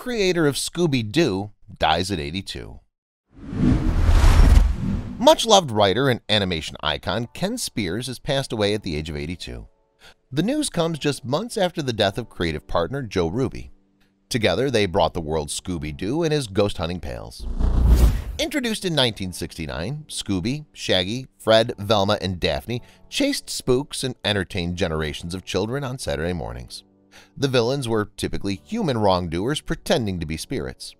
co-creator of Scooby-Doo, dies at 82. Much-loved writer and animation icon Ken Spears has passed away at the age of 82. The news comes just months after the death of creative partner Joe Ruby. Together, they brought the world Scooby-Doo and his ghost-hunting pals. Introduced in 1969, Scooby, Shaggy, Fred, Velma, and Daphne chased spooks and entertained generations of children on Saturday mornings. The villains were typically human wrongdoers pretending to be spirits.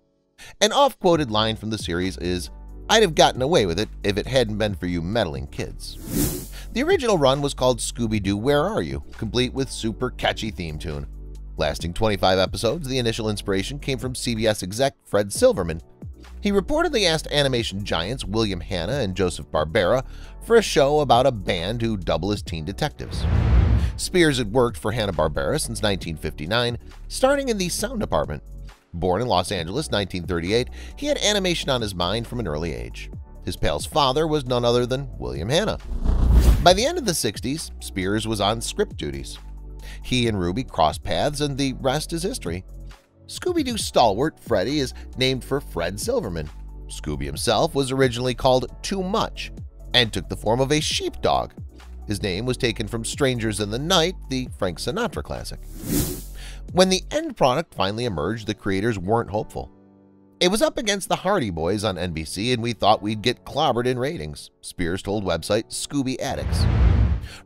An oft-quoted line from the series is, "I'd have gotten away with it if it hadn't been for you meddling kids." The original run was called Scooby-Doo Where Are You?, complete with super catchy theme tune. Lasting 25 episodes, the initial inspiration came from CBS exec Fred Silverman. He reportedly asked animation giants William Hanna and Joseph Barbera for a show about a band who double as teen detectives. Spears had worked for Hanna-Barbera since 1959, starting in the sound department. Born in Los Angeles 1938, he had animation on his mind from an early age. His pal's father was none other than William Hanna. By the end of the 60s, Spears was on script duties. He and Ruby crossed paths, and the rest is history. Scooby-Doo stalwart Freddy is named for Fred Silverman. Scooby himself was originally called Too Much and took the form of a sheepdog. His name was taken from Strangers in the Night, the Frank Sinatra classic. When the end product finally emerged, the creators weren't hopeful. "It was up against the Hardy Boys on NBC, and we thought we'd get clobbered in ratings," Spears told website Scooby Addicts.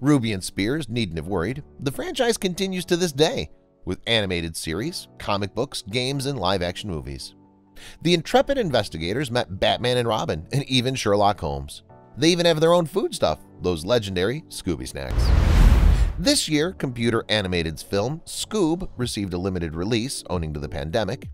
Ruby and Spears needn't have worried. The franchise continues to this day, with animated series, comic books, games, and live-action movies. The intrepid investigators met Batman and Robin, and even Sherlock Holmes. They even have their own food stuff, those legendary Scooby snacks. This year, computer-animated film Scoob received a limited release owing to the pandemic.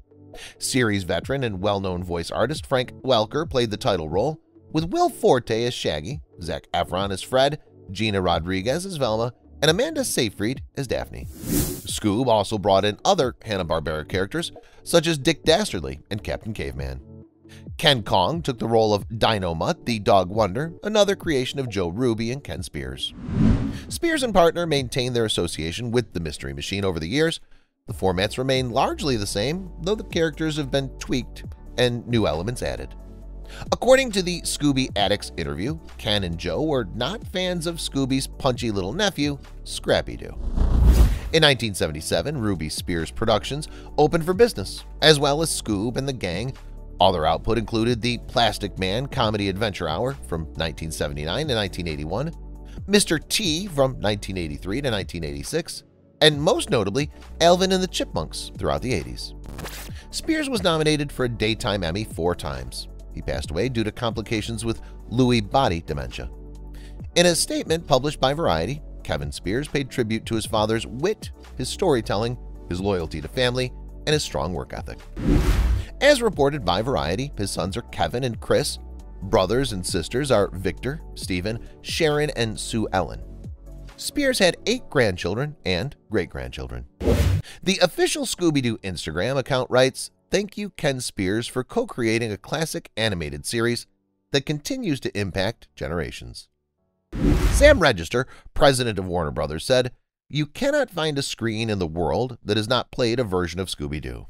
Series veteran and well-known voice artist Frank Welker played the title role, with Will Forte as Shaggy, Zac Efron as Fred, Gina Rodriguez as Velma, and Amanda Seyfried as Daphne. Scoob also brought in other Hanna-Barbera characters such as Dick Dastardly and Captain Caveman. Ken Kong took the role of Dino Mutt, the Dog Wonder, another creation of Joe Ruby and Ken Spears. Spears and partner maintained their association with the Mystery Machine over the years. The formats remain largely the same, though the characters have been tweaked and new elements added. According to the Scooby Addicts interview, Ken and Joe were not fans of Scooby's punchy little nephew, Scrappy-Doo. In 1977, Ruby Spears Productions opened for business, as well as Scoob and the Gang. Other output included the Plastic Man Comedy Adventure Hour from 1979 to 1981, Mr. T from 1983 to 1986, and most notably, Alvin and the Chipmunks throughout the 80s. Spears was nominated for a Daytime Emmy 4 times. He passed away due to complications with Lewy body dementia. In a statement published by Variety, Kevin Spears paid tribute to his father's wit, his storytelling, his loyalty to family, and his strong work ethic. As reported by Variety, his sons are Kevin and Chris. Brothers and sisters are Victor, Stephen, Sharon, and Sue Ellen. Spears had 8 grandchildren and great-grandchildren. The official Scooby-Doo Instagram account writes, "Thank you, Ken Spears, for co-creating a classic animated series that continues to impact generations." Sam Register, president of Warner Brothers, said, "You cannot find a screen in the world that has not played a version of Scooby-Doo.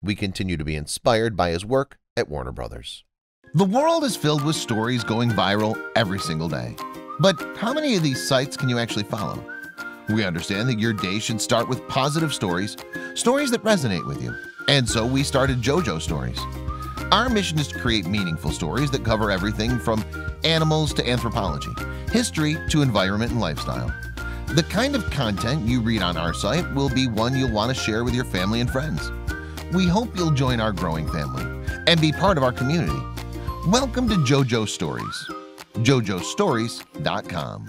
We continue to be inspired by his work at Warner Brothers." The world is filled with stories going viral every single day. But how many of these sites can you actually follow? We understand that your day should start with positive stories, stories that resonate with you. And so we started JoJo Stories. Our mission is to create meaningful stories that cover everything from animals to anthropology, history to environment and lifestyle. The kind of content you read on our site will be one you'll want to share with your family and friends. We hope you'll join our growing family and be part of our community. Welcome to JoJo Stories. JoJoStories.com.